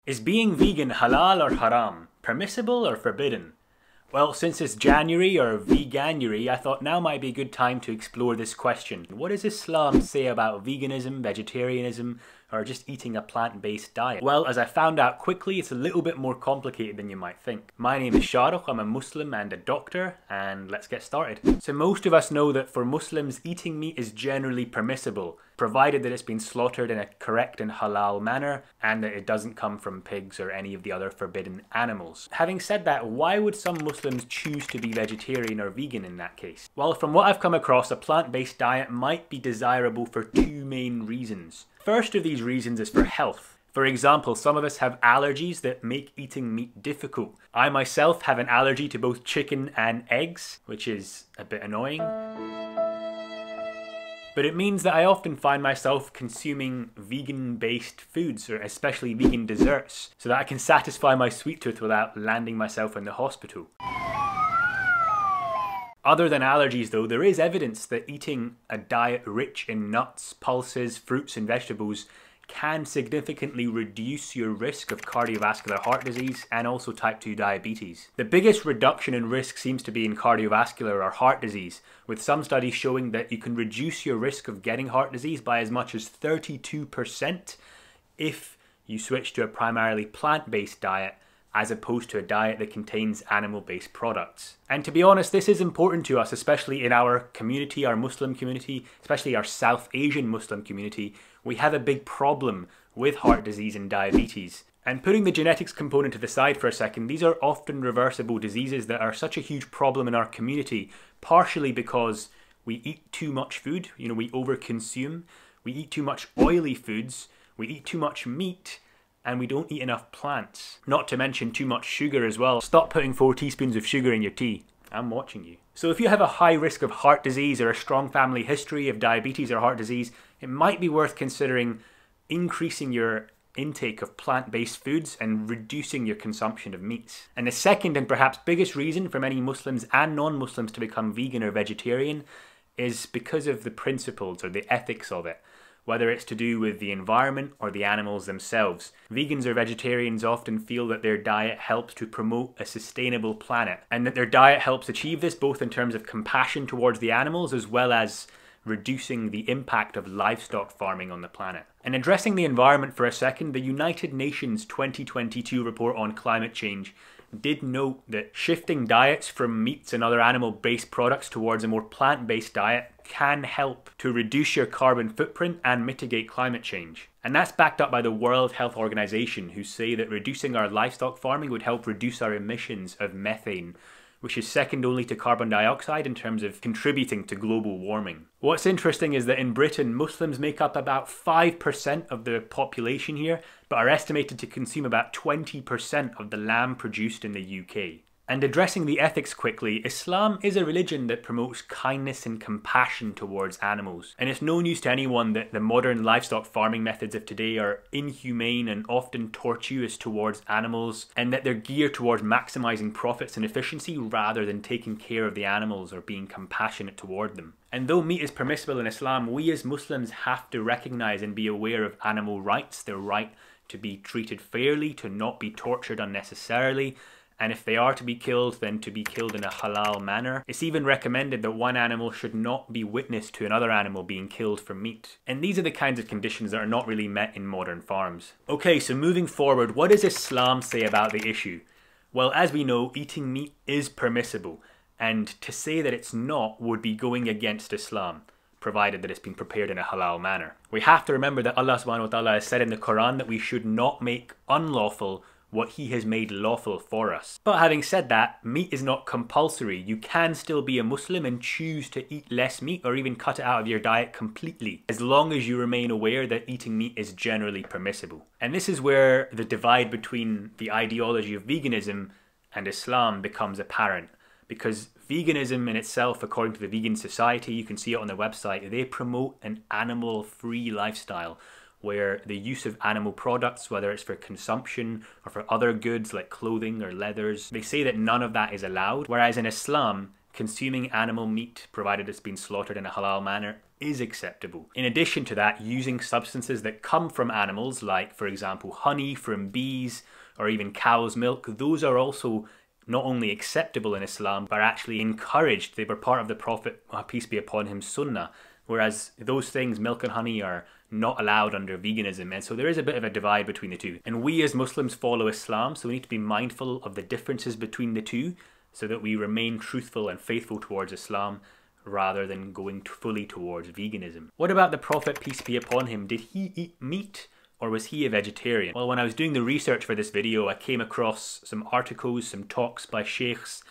Is being vegan halal or haram? Permissible or forbidden? Well, since it's January or veganuary, I thought now might be a good time to explore this question. What does Islam say about veganism, vegetarianism, or just eating a plant-based diet? Well, as I found out quickly, it's a little bit more complicated than you might think. My name is Shahrukh, I'm a Muslim and a doctor, and let's get started. So most of us know that for Muslims, eating meat is generally permissible, provided that it's been slaughtered in a correct and halal manner, and that it doesn't come from pigs or any of the other forbidden animals. Having said that, why would some Muslims choose to be vegetarian or vegan in that case? Well, from what I've come across, a plant-based diet might be desirable for two main reasons. First of these reasons is for health. For example, some of us have allergies that make eating meat difficult. I myself have an allergy to both chicken and eggs, which is a bit annoying. But it means that I often find myself consuming vegan-based foods, or especially vegan desserts, so that I can satisfy my sweet tooth without landing myself in the hospital. Other than allergies though, there is evidence that eating a diet rich in nuts, pulses, fruits and vegetables can significantly reduce your risk of cardiovascular heart disease and also type 2 diabetes. The biggest reduction in risk seems to be in cardiovascular or heart disease, with some studies showing that you can reduce your risk of getting heart disease by as much as 32% if you switch to a primarily plant-based diet as opposed to a diet that contains animal-based products. And to be honest, this is important to us, especially in our community, our Muslim community, especially our South Asian Muslim community. We have a big problem with heart disease and diabetes. And putting the genetics component to the side for a second, these are often reversible diseases that are such a huge problem in our community, partially because we eat too much food, we overconsume, we eat too much oily foods, we eat too much meat, and we don't eat enough plants. Not to mention too much sugar as well. Stop putting 4 teaspoons of sugar in your tea. I'm watching you. So if you have a high risk of heart disease or a strong family history of diabetes or heart disease, it might be worth considering increasing your intake of plant-based foods and reducing your consumption of meats. And the second and perhaps biggest reason for many Muslims and non-Muslims to become vegan or vegetarian is because of the principles or the ethics of it. Whether it's to do with the environment or the animals themselves. Vegans or vegetarians often feel that their diet helps to promote a sustainable planet, and that their diet helps achieve this both in terms of compassion towards the animals as well as reducing the impact of livestock farming on the planet. And addressing the environment for a second, the United Nations 2022 report on climate change did note that shifting diets from meats and other animal-based products towards a more plant-based diet can help to reduce your carbon footprint and mitigate climate change. And that's backed up by the World Health Organization, who say that reducing our livestock farming would help reduce our emissions of methane, which is second only to carbon dioxide in terms of contributing to global warming. What's interesting is that in Britain, Muslims make up about 5% of the population here, but are estimated to consume about 20% of the lamb produced in the UK. And addressing the ethics quickly, Islam is a religion that promotes kindness and compassion towards animals. And it's no news to anyone that the modern livestock farming methods of today are inhumane and often tortuous towards animals, and that they're geared towards maximizing profits and efficiency rather than taking care of the animals or being compassionate toward them. And though meat is permissible in Islam, we as Muslims have to recognize and be aware of animal rights, their right to be treated fairly, to not be tortured unnecessarily, and if they are to be killed, then to be killed in a halal manner. It's even recommended that one animal should not be witness to another animal being killed for meat. And these are the kinds of conditions that are not really met in modern farms. Okay, so moving forward, what does Islam say about the issue? Well, as we know, eating meat is permissible, and to say that it's not would be going against Islam, provided that it's been prepared in a halal manner. We have to remember that Allah subhanahu wa ta'ala has said in the Quran that we should not make unlawful what he has made lawful for us. But having said that, meat is not compulsory. You can still be a Muslim and choose to eat less meat or even cut it out of your diet completely, as long as you remain aware that eating meat is generally permissible. And this is where the divide between the ideology of veganism and Islam becomes apparent, because veganism in itself, according to the Vegan Society, you can see it on their website, they promote an animal-free lifestyle where the use of animal products, whether it's for consumption or for other goods like clothing or leathers, they say that none of that is allowed. Whereas in Islam, consuming animal meat, provided it's been slaughtered in a halal manner, is acceptable. In addition to that, using substances that come from animals, like for example honey from bees or even cow's milk, those are also not only acceptable in Islam, but actually encouraged. They were part of the Prophet, peace be upon him, sunnah, whereas those things, milk and honey, are not allowed under veganism. And so there is a bit of a divide between the two. And we as Muslims follow Islam, so we need to be mindful of the differences between the two so that we remain truthful and faithful towards Islam rather than going fully towards veganism. What about the Prophet, peace be upon him? Did he eat meat? Or was he a vegetarian? Well, when I was doing the research for this video, I came across some articles, some talks by sheikhs.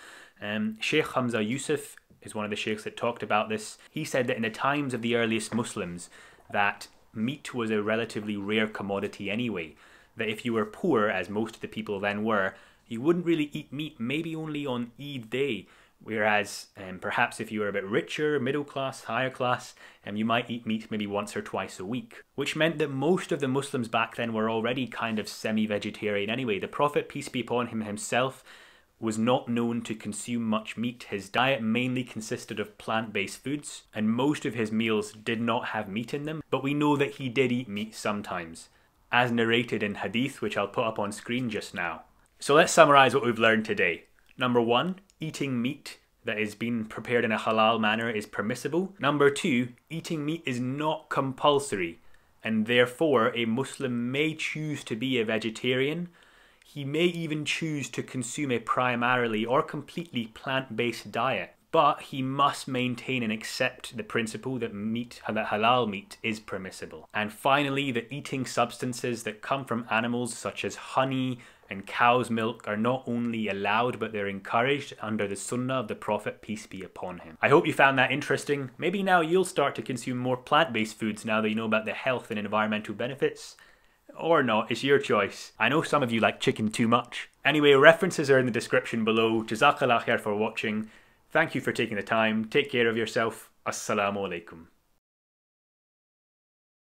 Sheikh Hamza Yusuf is one of the sheikhs that talked about this. He said that in the times of the earliest Muslims, that meat was a relatively rare commodity anyway. That if you were poor, as most of the people then were, you wouldn't really eat meat, maybe only on Eid day. Whereas perhaps if you were a bit richer, middle class, higher class, you might eat meat maybe once or twice a week. Which meant that most of the Muslims back then were already kind of semi-vegetarian anyway. The Prophet, peace be upon him himself, was not known to consume much meat. His diet mainly consisted of plant-based foods, and most of his meals did not have meat in them. But we know that he did eat meat sometimes, as narrated in hadith, which I'll put up on screen just now. So let's summarize what we've learned today. Number 1, eating meat that is being prepared in a halal manner is permissible. Number 2, eating meat is not compulsory, and therefore a Muslim may choose to be a vegetarian. He may even choose to consume a primarily or completely plant-based diet, but he must maintain and accept the principle that halal meat is permissible. And finally, that eating substances that come from animals such as honey and cow's milk are not only allowed, but they're encouraged under the sunnah of the Prophet, peace be upon him. I hope you found that interesting. Maybe now you'll start to consume more plant-based foods now that you know about the health and environmental benefits. Or not, it's your choice. I know some of you like chicken too much. Anyway, references are in the description below. Jazakallah khair for watching. Thank you for taking the time. Take care of yourself. Assalamu alaikum.